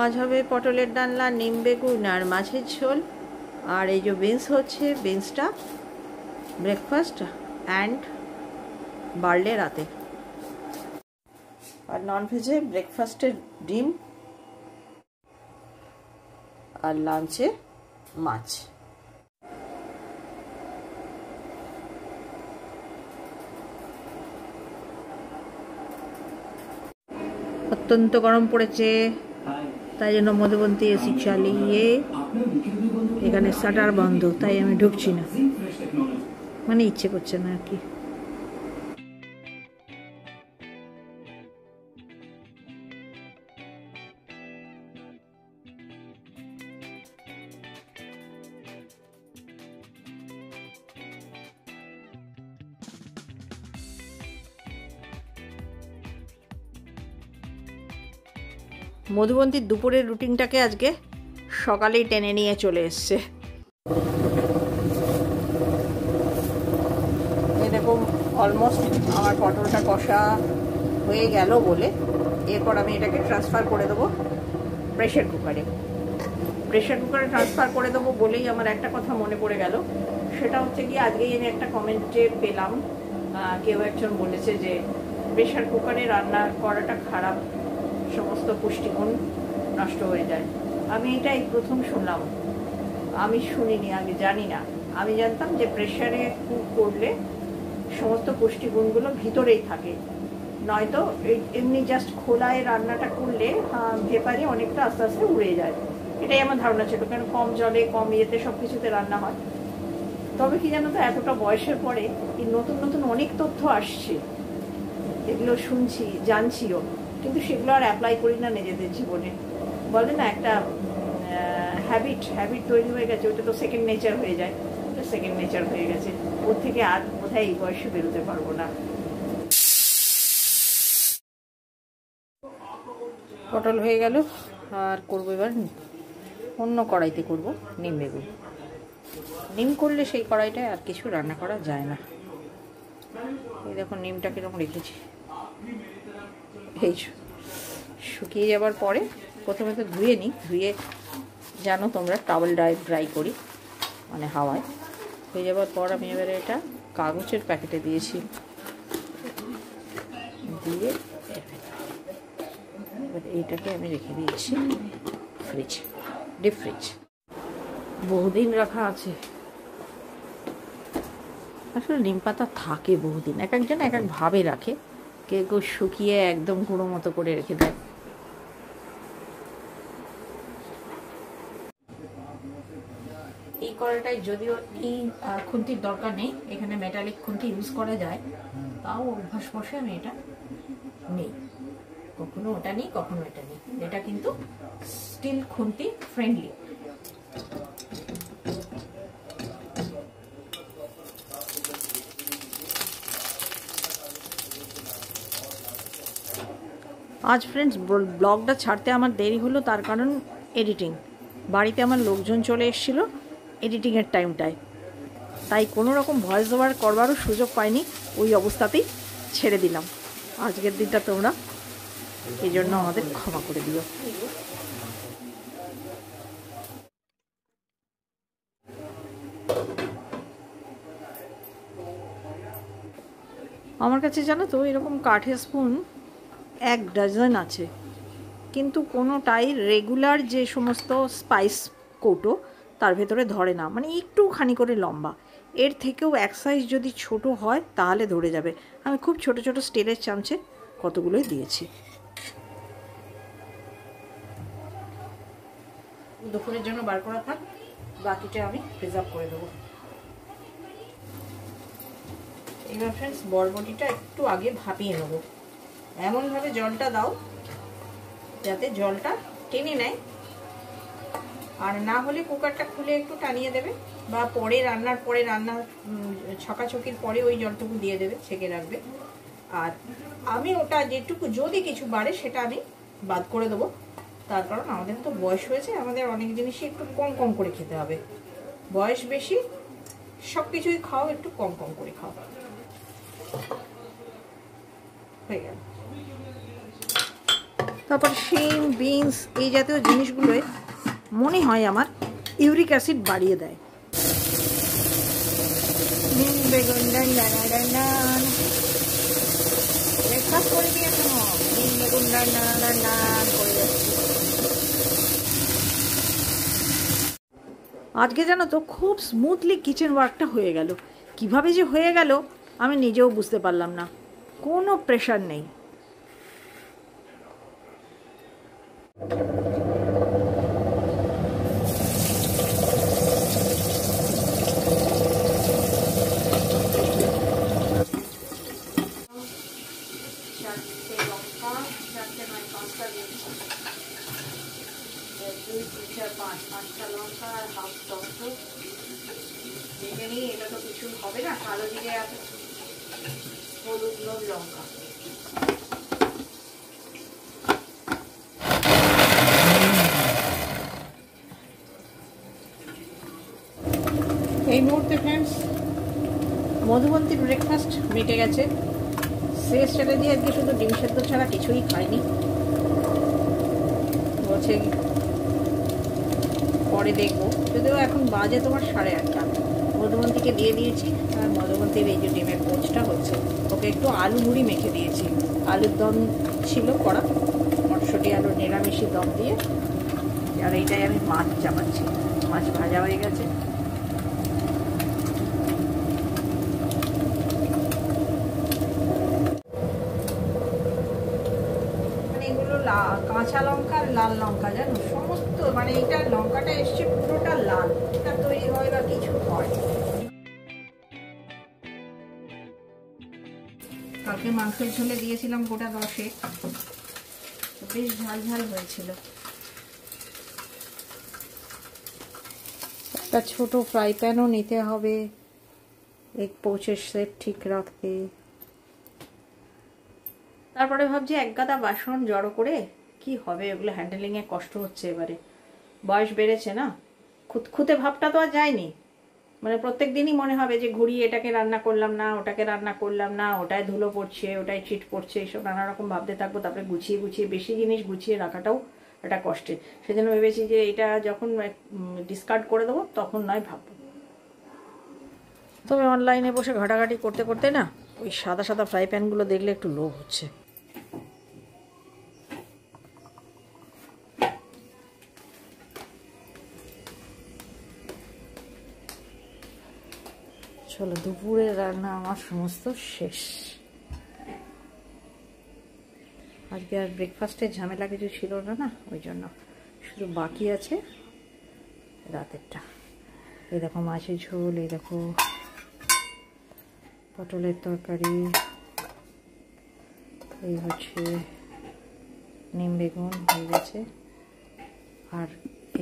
আজ হবে পটলের ডালনা, নিম বেগুন আর মাছের ঝোল। আর এই যে বিনস হচ্ছে, বিনসটা ব্রেকফাস্ট অ্যান্ড বার্লে রাতে। আর নন ভেজে ব্রেকফাস্টে ডিম আর লাঞ্চে মাছ। অত্যন্ত গরম পড়েছে, তাই জন্য মধুবন্তী এসি চালিয়ে, এখানে শাটার বন্ধ, তাই আমি ঢুকছি না, মানে ইচ্ছে করছে না আর কি। মধুবন্তীর দুপুরের রুটিনটাকে আজকে সকালেই টেনে নিয়ে চলে এসছে। এরকম অলমোস্ট আমার পটলটা কষা হয়ে গেল বলে এরপর আমি এটাকে ট্রান্সফার করে দেবো প্রেশার কুকারে। প্রেশার কুকারে ট্রান্সফার করে দেবো বলেই আমার একটা কথা মনে পড়ে গেল, সেটা হচ্ছে কি আজকেই আমি একটা কমেন্টে পেলাম, কেউ একজন বলেছে যে প্রেশার কুকারে রান্না করাটা খারাপ, সমস্ত পুষ্টিগুণ নষ্ট হয়ে যায়। আমি এটাই প্রথম শুনলাম, আমি শুনিনি, আগে জানি না। আমি জানতাম যে প্রেশারে কুক করলে সমস্ত পুষ্টিগুণগুলো ভিতরেই থাকে, নয়তো এমনি জাস্ট খোলায় রান্নাটা করলে ভেপারে অনেকটা আস্তে আস্তে উড়ে যায়। এটাই আমার ধারণা ছিল, কারণ কম জলে কম ইয়েতে সব কিছুতে রান্না হয়। তবে কি জানো তো, এতটা বয়সের পরে এই নতুন নতুন অনেক তথ্য আসছে, এগুলো শুনছি, জানছিও, কিন্তু সেগুলো আর অ্যাপ্লাই করি না নিজেদের জীবনে। বলে না একটা হ্যাবিট তৈরি হয়ে গেছে, ওটা তো সেকেন্ড নেচার হয়ে যায়, ওটা সেকেন্ড নেচার হয়ে গেছে, ওর থেকে আর কোথায় এই বয়সে বেরোতে পারবো না। পটল হয়ে গেল, আর করবো এবার অন্য কড়াইতে করব নিম বেগুন। নিম করলে সেই কড়াইটায় আর কিছু রান্না করা যায় না। এই দেখো নিমটা কিরকম রেখেছি, এই শুকিয়ে যাবার পরে প্রথমে তো ধুয়ে নিই, ধুয়ে জানো তোমরা টাওয়েল ড্রাই করি, মানে হাওয়ায়। হয়ে যাবার পর আমি এবারে এটা কাগজের প্যাকেটে দিয়েছি, দিয়ে এবার এইটাকে আমি রেখে দিয়েছি ফ্রিজ, ডিপ ফ্রিজ, বহুদিন রাখা আছে। আসলে নিম পাতা থাকে বহুদিন, এক একজন এক এক ভাবে রাখে, কেউ কেউ শুকিয়ে একদম গুঁড়ো মতো করে রেখে দেয়। এই কড়াইটায় যদিও এই খুন্তির দরকার নেই, এখানে মেটালিক খুন্তি ইউজ করা যায়, তাও অভ্যাস বসে আমি এটা নেই, কখনো ওটা নেই কখনো এটা নেই। এটা কিন্তু স্টিল খুন্তি ফ্রেন্ডলি। আজ ফ্রেন্ডস ব্লগটা ছাড়তে আমার দেরি হলো, তার কারণ এডিটিং। বাড়িতে আমার লোকজন চলে এসেছিলো এডিটিংয়ের টাইমটায়, তাই কোনো রকম ভয়েস ওভার করবারও সুযোগ পাইনি, ওই অবস্থাতেই ছেড়ে দিলাম। আজকের দিনটা তোমরা এই জন্য আমাদের ক্ষমা করে দিও। আমার কাছে জানো তো এরকম কাঠের স্পুন 1 ডজন আছে, কিন্তু কোনোটাই রেগুলার যে সমস্ত স্পাইস কৌটো তার ভেতরে ধরে না, মানে একটুখানি করে লম্বা। এর থেকেও এক সাইজ যদি ছোট হয় তাহলে ধরে যাবে। আমি খুব ছোট ছোট স্টিলের চামচে কতগুলোই দিয়েছি। দুপুরের জন্য বার করা থাক, বাকিটা আমি প্রিজার্ভ করে দেবো। এবার ফ্রেন্ডস বরবটিটা একটু আগে ভাপিয়ে নেবো, এমনভাবে জলটা দাও যাতে জলটা টেনে নেয়, আর না হলে কুকারটা খুলে একটু টানিয়ে দেবে, বা পরে রান্নার পরে ছকাছকির পরে ওই জলটুকু দিয়ে দেবে, ছেঁকে রাখবে। আর আমি ওটা যেটুকু যদি কিছু বাড়ে সেটা আমি বাদ করে দেবো, তার কারণ আমাদের তো বয়স হয়েছে, আমাদের অনেক জিনিসই একটু কম কম করে খেতে হবে। বয়স বেশি, সব কিছুই খাও একটু কম কম করে খাও। হয়ে গেল। তারপর শিম, বিনস এই জাতীয় জিনিসগুলোয় মনে হয় আমার ইউরিক অ্যাসিড বাড়িয়ে দেয়। বেগুন ব্রেকফাস্ট করে দিয়ে এখনো বেগুন করে যাচ্ছি। আজকে জানো তো খুব স্মুথলি কিচেন ওয়ার্কটা হয়ে গেল। কিভাবে যে হয়ে গেল আমি নিজেও বুঝতে পারলাম না, কোনো প্রেশার নেই। পাঁচটা লঙ্কা আর হাফ টমেটো ভেজে নিই। এটা তো কিছু হবে না, কালো জিরে আর হলুদ, নুন, লঙ্কা। এই মুহূর্তে ফ্রেন্ডস মধুবন্তী ব্রেকফাস্ট মিটে গেছে। শেষ স্ট্র্যাটেজি আজকে শুধু ডিম সেদ্ধ ছাড়া কিছুই খাইনি। বলছে পরে দেখবো, যদিও এখন বাজে তোমার 8:30। মধুবন্তীকে দিয়ে দিয়েছি, আর মধুবন্তীর এই যে ডিমের পোচটা হচ্ছে, ওকে একটু আলু মুড়ি মেখে দিয়েছি। আলুর দম ছিল করা, মটরশুঁটি আলুর নিরামিষি দম দিয়ে। আর এইটাই আমি মাছ চাপাচ্ছি। মাছ ভাজা হয়ে গেছে। কাঁচা লঙ্কা আর লাল লঙ্কা, জানো সমস্ত, মানে এটা লঙ্কাটা এসছে পুরোটা লাল। এটা তৈরি হয় বা কিছু হয়। কালকে মাংসের ঝোলে দিয়েছিলাম গোটা 10, বেশ ঝাল ঝাল হয়েছিল। একটা ছোট ফ্রাই প্যানও নিতে হবে এক পোচের শেপ ঠিক রাখতে। তারপরে ভাবছি এক গাদা বাসন জড়ো করে কি হবে, ওগুলো হ্যান্ডেলিংয়ে কষ্ট হচ্ছে। এবারে বয়স বেড়েছে না, খুঁতখুঁতে ভাবটা তো আর যায়নি। মানে প্রত্যেক দিনই মনে হবে যে ঘুরিয়ে এটাকে রান্না করলাম না, ওটাকে রান্না করলাম না, ওটায় ধুলো পড়ছে, ওটায় চিট পড়ছে, এইসব নানা রকম ভাবতে থাকবো। তারপরে গুছিয়ে গুছিয়ে বেশি জিনিস গুছিয়ে রাখাটাও একটা কষ্টের। সেজন্য ভেবেছি যে এটা যখন ডিসকার্ড করে দেবো তখন নয় ভাববো। তবে অনলাইনে বসে ঘাটাঘাটি করতে করতে না ওই সাদা সাদা ফ্রাই প্যানগুলো দেখলে একটু লোভ হচ্ছে। চলো, দুপুরের রান্না আমার সমস্ত শেষ। আজকে আর ব্রেকফাস্টের ঝামেলা কিছু ছিল না, ওই জন্য শুধু বাকি আছে রাতেরটা। এই দেখো মাছের ঝোল, এই দেখো পটলের তরকারি, এই হচ্ছে নিম বেগুন হয়ে গেছে, আর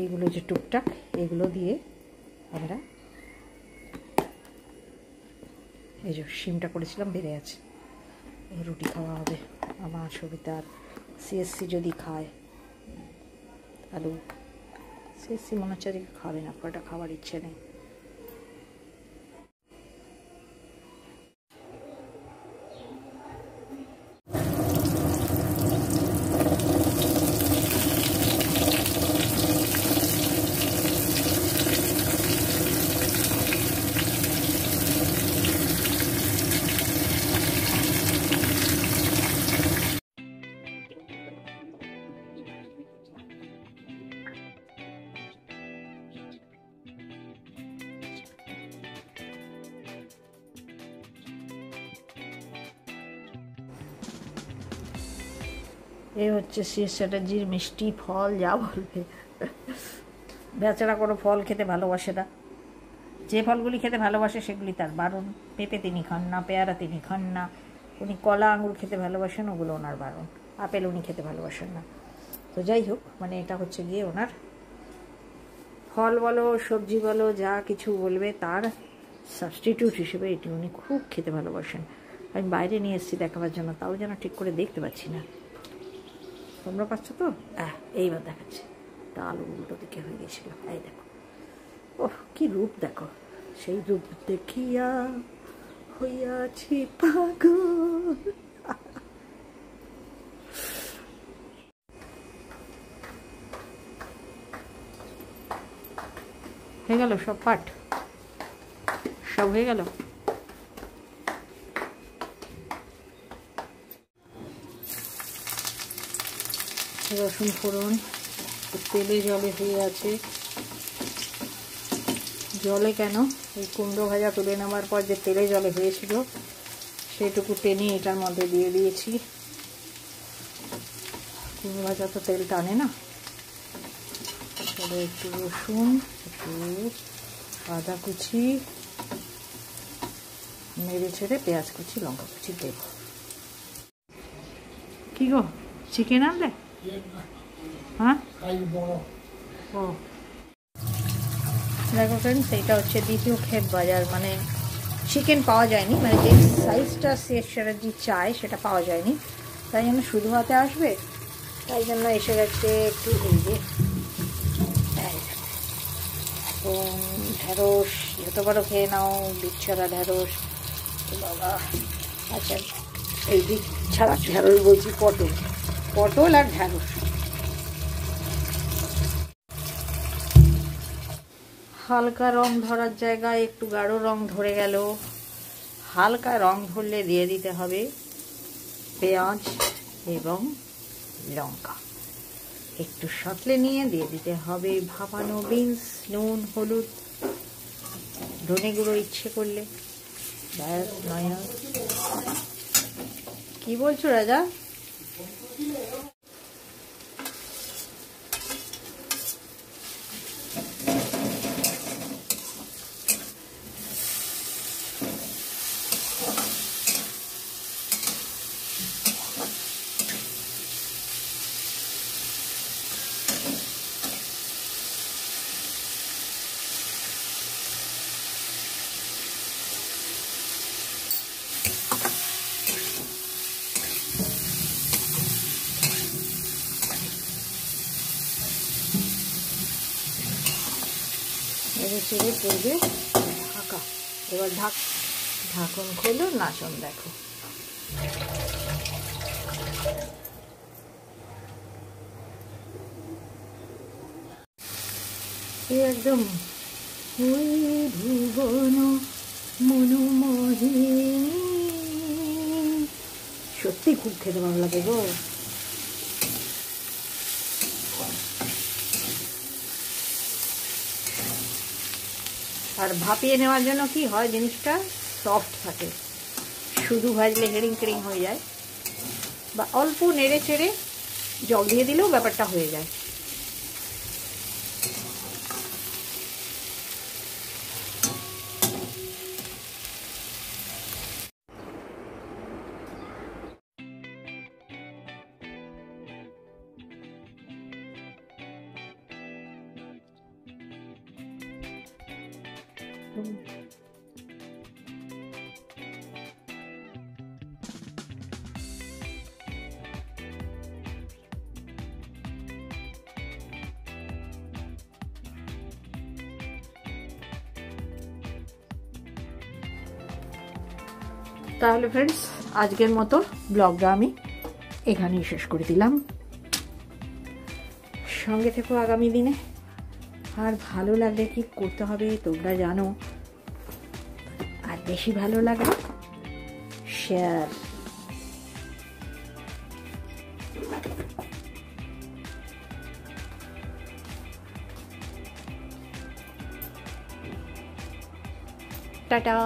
এইগুলো যে টুকটাক এগুলো দিয়ে আমরা এই যে শিমটা করেছিলাম বেড়ে আছে, এই রুটি খাওয়া হবে। আমার সবিতার সিএসসি যদি খায় আলু, সিএসসি মনে হচ্ছে আজকে খাবে না, পরোটা খাওয়ার ইচ্ছে নেই। এই হচ্ছে সিএস চ্যাটার্জির মিষ্টি ফল, যা বলবে। বেচারা কোনো ফল খেতে ভালোবাসে না, যে ফলগুলি খেতে ভালোবাসে সেগুলি তার বারণ। পেঁপে তিনি খান না, পেয়ারা তিনি খান না, উনি কলা আঙুর খেতে ভালোবাসেন, ওগুলো ওনার বারণ। আপেল উনি খেতে ভালোবাসেন না। তো যাই হোক, মানে এটা হচ্ছে গিয়ে ওনার ফল বলো সবজি বলো যা কিছু বলবে তার সাবস্টিটিউট হিসেবে এটি উনি খুব খেতে ভালোবাসেন। আমি বাইরে নিয়ে এসেছি দেখাবার জন্য, তাও যেন ঠিক করে দেখতে পাচ্ছি না। তোমরা পাচ্ছ তো? এইবার দেখাচ্ছে। ডাল উল্টো দিকে হয়ে গেছিল, এই দেখো। ওহ, কি রূপ দেখো! সেই রূপ দেখিয়া হইয়াছি পাগল। হয়ে গেল সব পাট, সব হয়ে গেল। রসুন ফোড়ন তেলে জলে হয়ে আছে। জলে কেন, এই কুমড়ো ভাজা তুলে নেওয়ার পর যে তেলে জলে হয়েছিল সেটুকু টেনে এটার মধ্যে দিয়ে দিয়েছি। কুমড়ো ভাজা তো তেল টানে না। তাহলে একটু রসুন, একটু আদা কুচি, নেড়ে ছেড়ে পেঁয়াজ কুচি, লঙ্কা কুচি দেব। কি গো, চিকেন আনলে? হ্যাঁ, ও দেখো ফ্রেন্ডস, এইটা হচ্ছে দ্বিতীয় ক্ষেত বাজার। মানে চিকেন পাওয়া যায়নি, মানে যে সাইজটা সেটা চায় সেটা পাওয়া যায়নি, তাই জন্য শুধু হাতে আসবে, তাই জন্য এসে গেছে একটু এই যে ঢেঁড়স, যত বড় খেয়ে নাও, বীজ ছাড়া ঢেঁড়স। বাবা, আচ্ছা এই বীজ ছাড়া ঢেঁড়স বলছি, পটল, পটল আর ঢেঁড়স। হালকা রং ধরার জায়গায় একটু গাঢ় রং ধরে গেল। হালকা রং ধরলে দিয়ে দিতে হবে পেঁয়াজ এবং লঙ্কা। একটু সাঁতলে নিয়ে দিয়ে দিতে হবে ভাপানো বিনস, নুন, হলুদ, ধনে গুঁড়ো ইচ্ছে করলে। ব্যাস, নয়া। কি বলছো রাজা? ছেড়ে পড়বে ঢাকা। এবার ঢাকন খোলো, নাচন দেখো। একদম ভুবন মনোমোহিনী, সত্যি খুব খেতে ভালো লাগে গো। আর ভাপিয়ে নেওয়ার জন্য কি হয়, জিনিসটা সফট থাকে। শুধু ভাজলে হেরিং কেরিং হয়ে যায়, বা অল্প নেড়ে চেড়ে জল দিয়ে দিলেও ব্যাপারটা হয়ে যায়। তাহলে ফ্রেন্ডস, আজকের মতো ব্লগটা আমি এখানেই শেষ করে দিলাম। সঙ্গে থেকো আগামী দিনে। আর ভালো লাগলে কি করতে হবে তোমরা জানো, আর বেশি ভালো লাগলে শেয়ার। টাটা।